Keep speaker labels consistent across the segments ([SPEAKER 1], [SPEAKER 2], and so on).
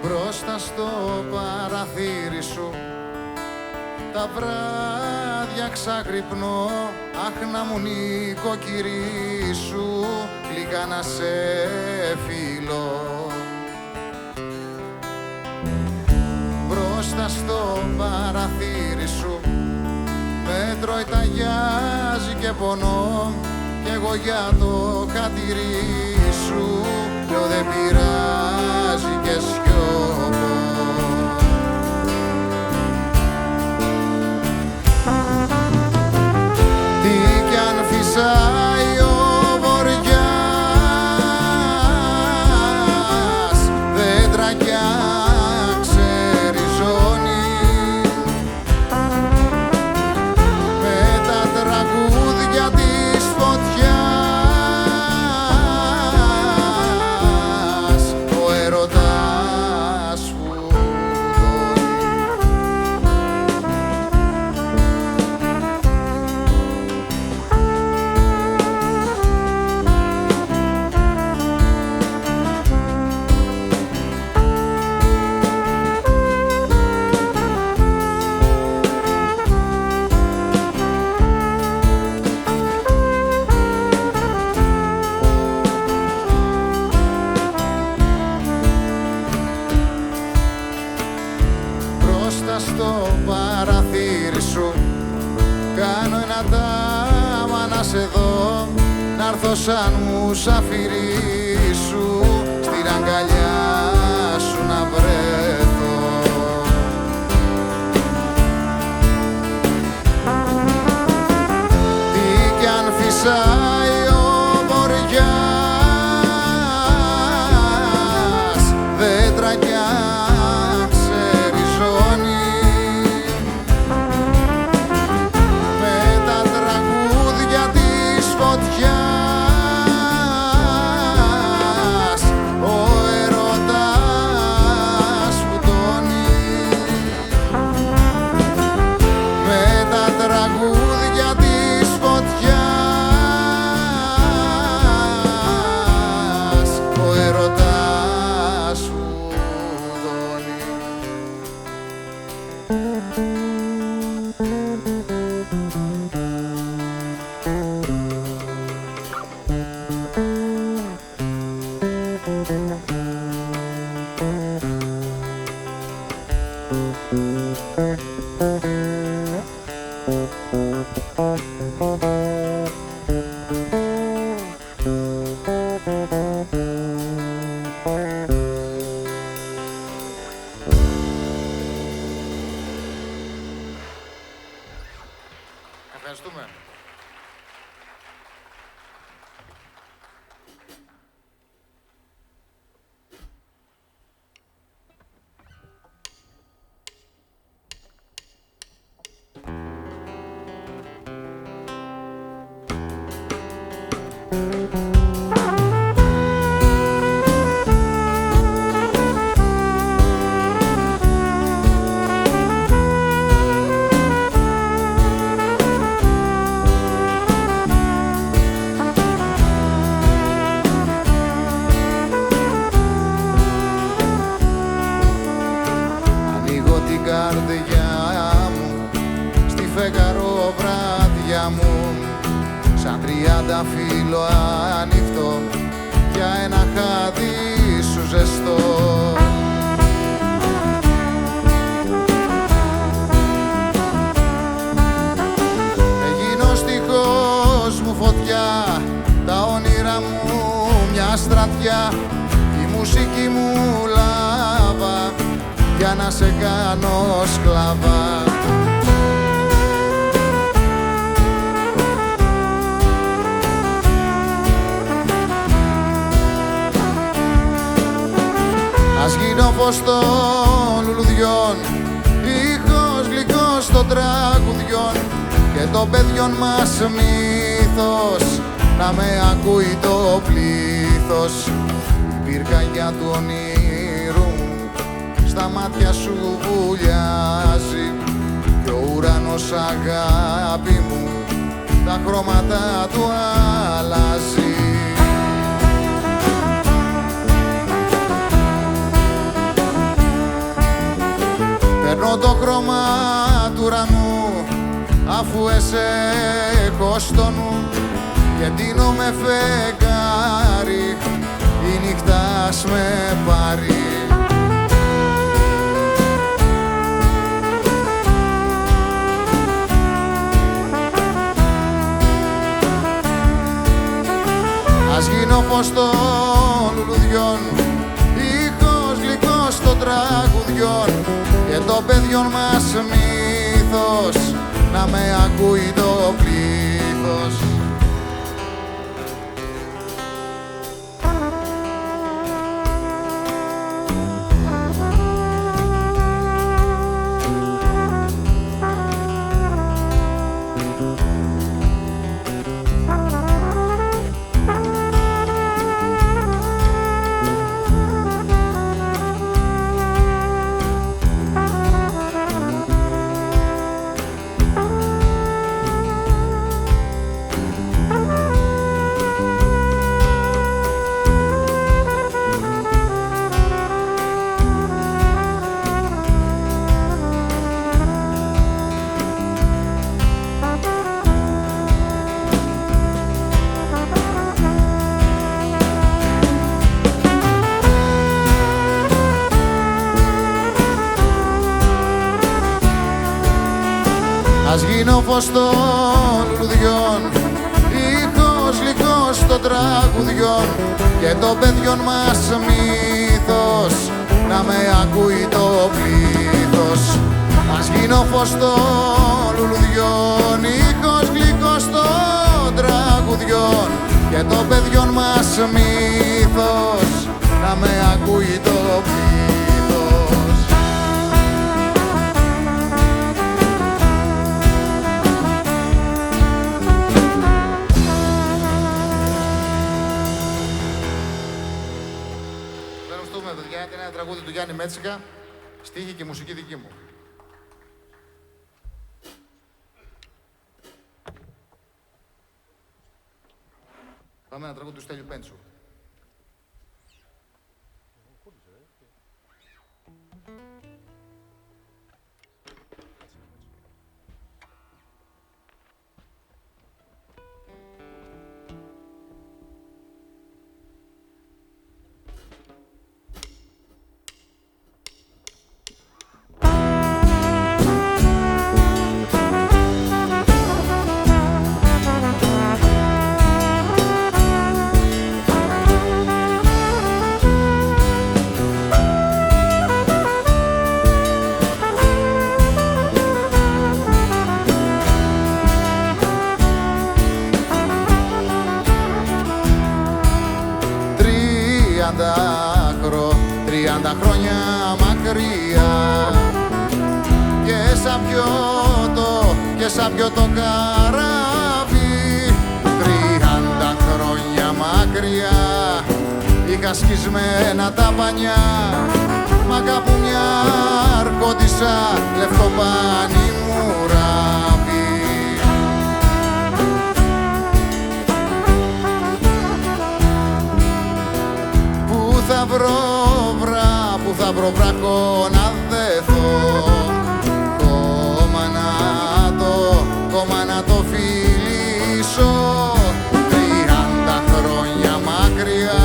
[SPEAKER 1] μπροστά στο παραθύρι σου τα βράδια ξαγρυπνώ, αχ να μου νοικοκυρί σου γλυκά να σε φιλώ. Μπροστά στο παραθύρι σου με τρώει, ταγιάζει και πονώ κι εγώ για το χατήρι σου λέω δεν πειράζει και σιωπώ. Τι κι αν φυσάει ο βοριάς, δέντρα κι αν ξεριζώνει, με τα τραγούδια της φωτιάς ο έρωτας να'ρθω σαν μουσαφιρί σου, στην αγκαλιά σου να βρέθω. Τι κι αν φυσάει ο βοριάς, δέντρα κι αν ξεριζώνει, με τα τραγούδια της φωτιάς, ο έρωτας φουτώνει. Με τα τραγούδια της φωτιάς, ο έρωτας φουτώνει. Ευχαριστούμε. Ανοίγω την καρδιά μου στη φεγγαροβράδια μου, σαν 30 φύλλο ανοιχτό για ένα χάδι σου ζεστό. Έγινω στιχός μου φωτιά, τα όνειρα μου μια στρατιά, η μουσική μου λάβα για να σε κάνω σκλάβα. Ας γίνω φως των λουλουδιών, ήχος γλυκός των τραγουδιών, και των παιδιών μας μύθος να με ακούει το πλήθος. Η πυρκαγιά του ονείρου στα μάτια σου βουλιάζει, κι ο ουρανός αγάπη μου τα χρώματα του αλλάζει. Παίρνω το χρώμα του ουρανού αφού εσέ έχω στο νου, και ντύνω με φεγγάρι η νύχτα ας με πάρει. Ας γίνω φως των λουλουδιών, ήχος γλυκός των τραγουδιών, και των παιδιών μας μύθος να με ακούει το πλήθος. Ας γίνω φως των λουλουδιών, ήχος γλυκός των τραγουδιών και των παιδιών μας μύθος, να με ακούει το πλήθος. Ας γίνω φως των λουλουδιών, ήχος γλυκός των τραγουδιών και των παιδιών μας μύθος, να με ακούει το πλήθος. Ευχαριστούμε, παιδιά. Είναι ένα τραγούδι του Γιάννη Μέτσικα, στίχη και μουσική δική μου. Πάμε ένα τραγούδι του Στέλιου Πέντσου. Τριάντα χρόνια μακριά και σαν πιωτό καράβι. 30 χρόνια μακριά είχα σκισμένα τα πανιά, μα κάπου μια αρκώτισσα λευκό πάνι μου ράβει. Πού θα βρω βράχο να δεθώ, κόμμα να το φιλήσω. 30 χρόνια μακριά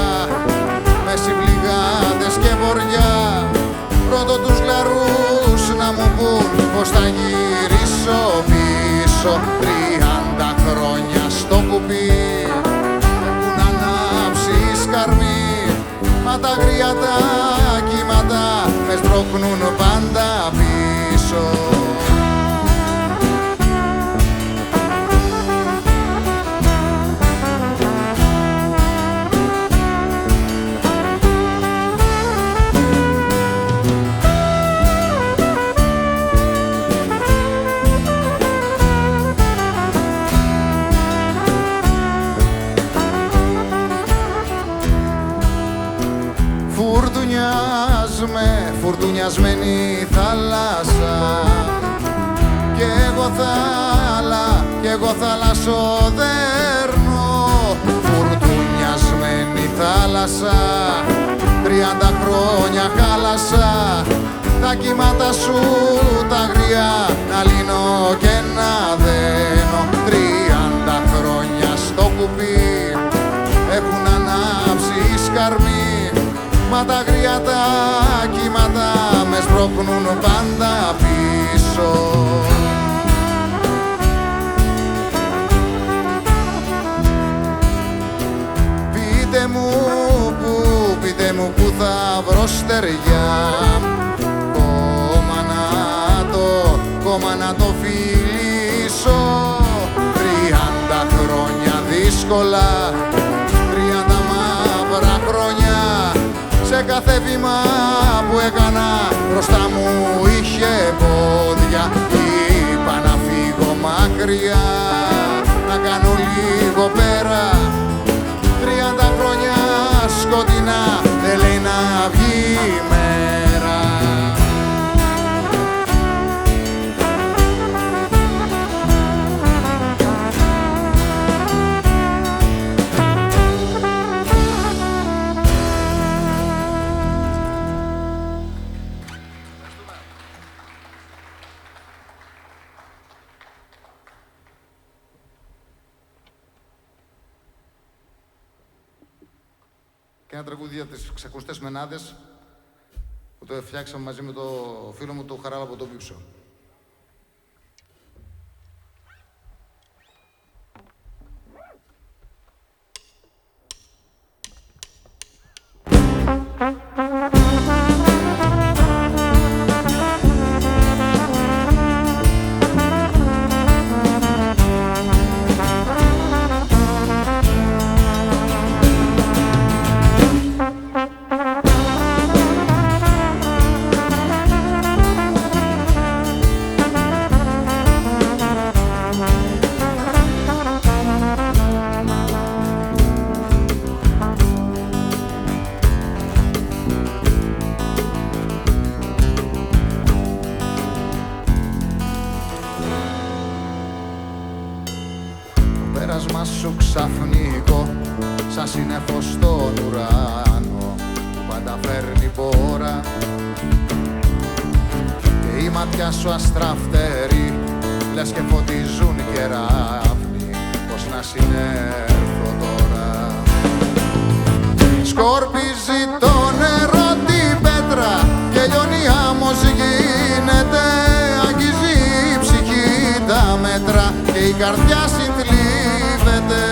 [SPEAKER 1] με συμπληγάδες και βοριά, πρώτο τους λαρούς να μου πουν πως θα γυρίσω πίσω. 30 χρόνια στο κουπί έχουν ανάψει σκαρμί, μα τα αγρία τα κύματα με σπρώχνουν πάντα πίσω. Φουρτουνιασμένη θάλασσα κι εγώ θαλασσοδέρνω. Φουρτουνιασμένη θάλασσα, 30 χρόνια χάλασα τα κύματα σου τα αγριά να λύνω και να δένω. 30 χρόνια στο κουπί έχουν ανάψει σκαρμί, μα τα αγρία τα κύματα με σπρώχνουν πάντα πίσω. Πείτε μου που θα βρω στεριά, κόμμα να το φιλήσω. 30 χρόνια δύσκολα, 30 μαύρα χρόνια, σε κάθε βήμα που έκανα μπροστά μου είχε πόδια. Είπα να φύγω μακριά, να κάνω λίγο πέρα. 30 χρόνια σκοτεινά, δεν λέει να βγει η μέρα. Και ένα τραγούδι για τις ξακουστές μενάδες που το φτιάξαμε μαζί με το φίλο μου το Χαράλαμπο τον Βίξο. ξαφνικό, σαν σύννεφο στον ουρανό που πάντα φέρνει πόρα. Και η ματιά σου αστραφτερή, λες και φωτίζουν οι κεραύνοι, πως να συνέρθω τώρα. Σκορπίζει το νερό την πέτρα και λιώνει άμμος γίνεται, αγγίζει η ψυχή τα μέτρα και η καρδιά συνθλίβεται.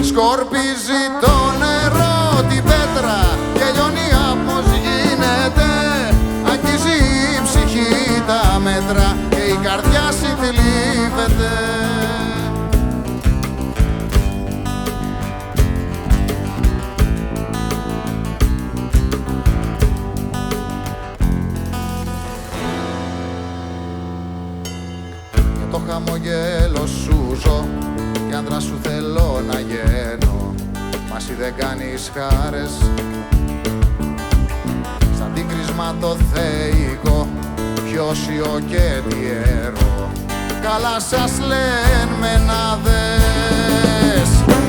[SPEAKER 1] Σκορπίζει το νερό την πέτρα και λιώνει άμμος γίνεται, αγγίζει η ψυχή τα μέτρα και η καρδιά συνθλίβεται. Το χαμογέλο σου ζω κι άντρα σου θέλω να γίνω, μα εσύ δεν κάνεις χάρες. Σαν την κρίσμα το θεϊκό, πιόσιο και τιερό, καλά σας λένε μενάδες.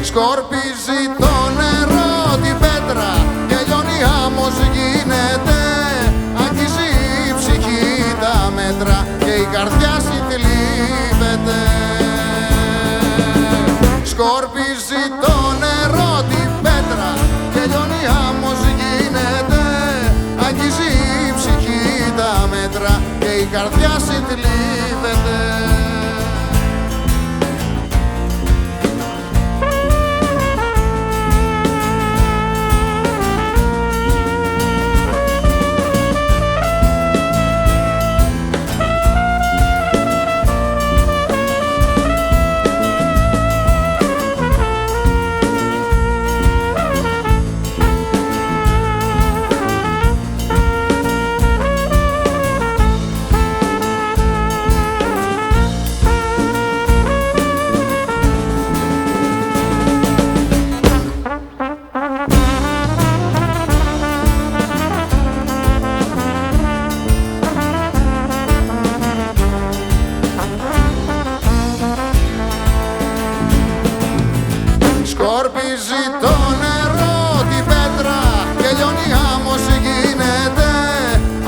[SPEAKER 1] Σκορπίζει το νερό την πέτρα και λιώνει άμμος γίνεται, αγγίζει η ψυχή τα μέτρα και η καρδιά συνθλίβεται. Σκορπίζει το νερό την πέτρα και λιώνει άμμος γίνεται, αγγίζει η ψυχή τα μέτρα και η καρδιά συνθλίβεται. Σκορπίζει το νερό την πέτρα και λιώνει άμμος γίνεται,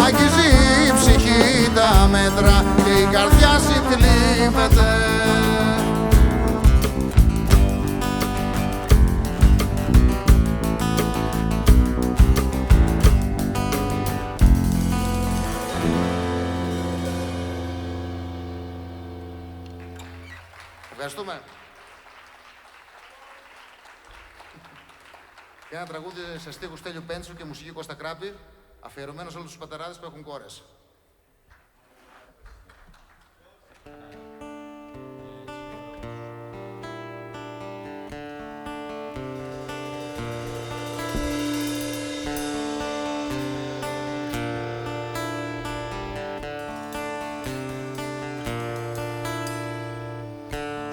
[SPEAKER 1] αγγίζει η ψυχή τα μέτρα και η καρδιά συνθλίβεται. Ευχαριστούμε. Και ένα τραγούδι σε στίχους Στέλιου Πέντσου και μουσική Κώστα Κράπη, αφιερωμένο σε όλους τους πατεράδες που έχουν κόρες.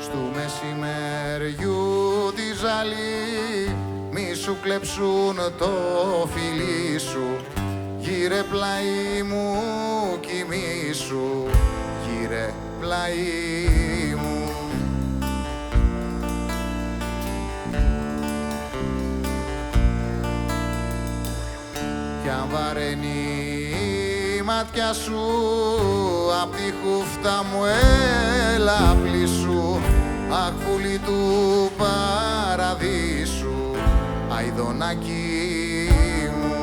[SPEAKER 1] Στου μεσημεριού τη ζαλή μη σου κλέψουν το φιλί σου, γύρε πλάι μου κοιμήσου, γύρε πλάι μου. Κι αν βαραίνει η ματιά σου απ' τη χούφτα μου έλα πλήσου, αχ πουλί του παραδείσου, αηδονάκι μου.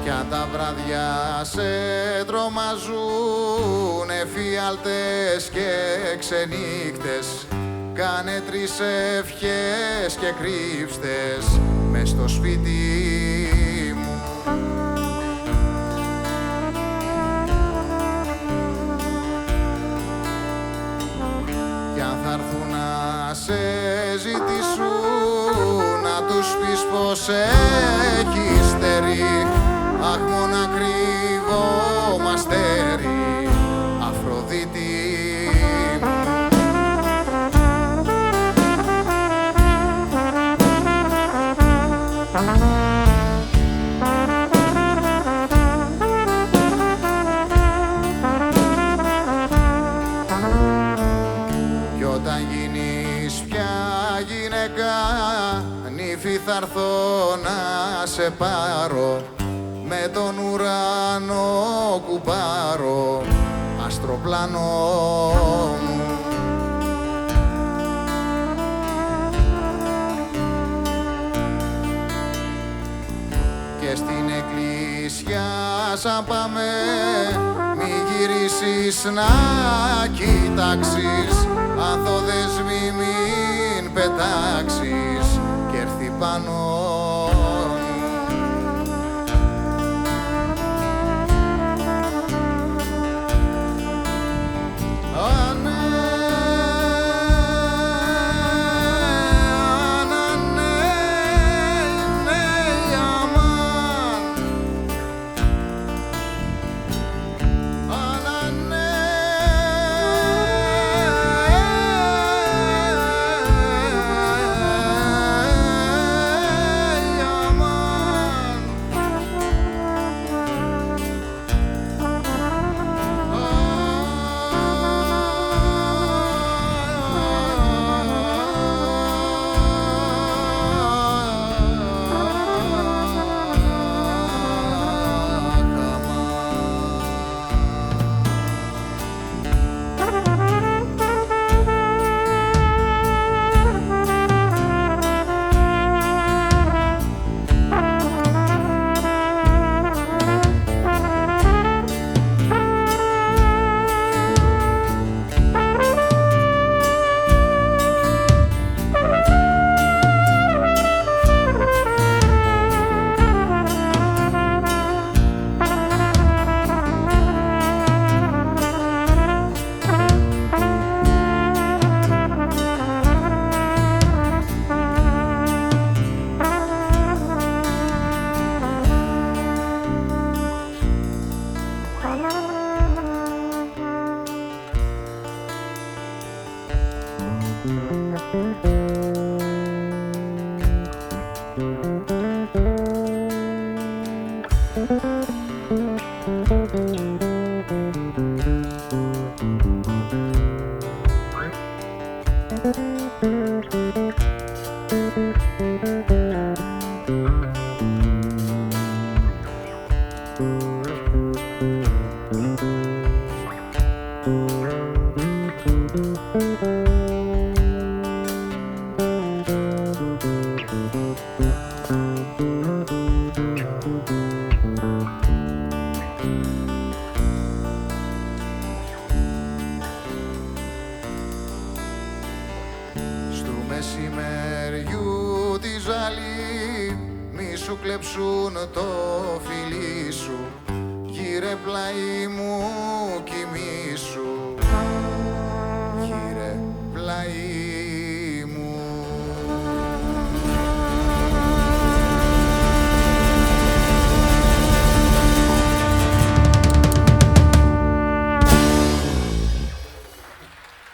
[SPEAKER 1] Κι αν τα βράδια σε τρομαζούν εφιάλτες και ξενύχτες, κάνε 3 ευχές και κρύψτες μες στο σπίτι μου. Κι αν θα έρθουν να σε ζητήσουν, να τους πεις πως έχεις στερεί, αχ μόνα κρύβω Αφροδίτη μου. γυναίκα, νύφη θα έρθω να σε πάρω, με τον ουρανό κουπάρω, αστροπλάνο μου. Και στην εκκλησιά σαν πάμε, μη γυρίσεις να κοιτάξεις, ανθοδέσμη μην πετάξεις κι έρθει πάνω. Μεσημεριού τη ζαλή, μη σου κλέψουν το φιλί σου, γύρε πλάι μου κοιμήσου, γύρε πλάι μου.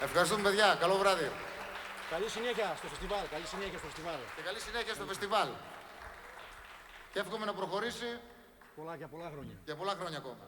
[SPEAKER 1] Ευχαριστούμε παιδιά, καλό βράδυ.
[SPEAKER 2] Καλή συνέχεια στο φεστιβάλ, καλή συνέχεια στο φεστιβάλ.
[SPEAKER 1] Και καλή συνέχεια στο φεστιβάλ. Και εύχομαι να προχωρήσει
[SPEAKER 2] πολλά χρόνια.
[SPEAKER 1] Για πολλά χρόνια ακόμα.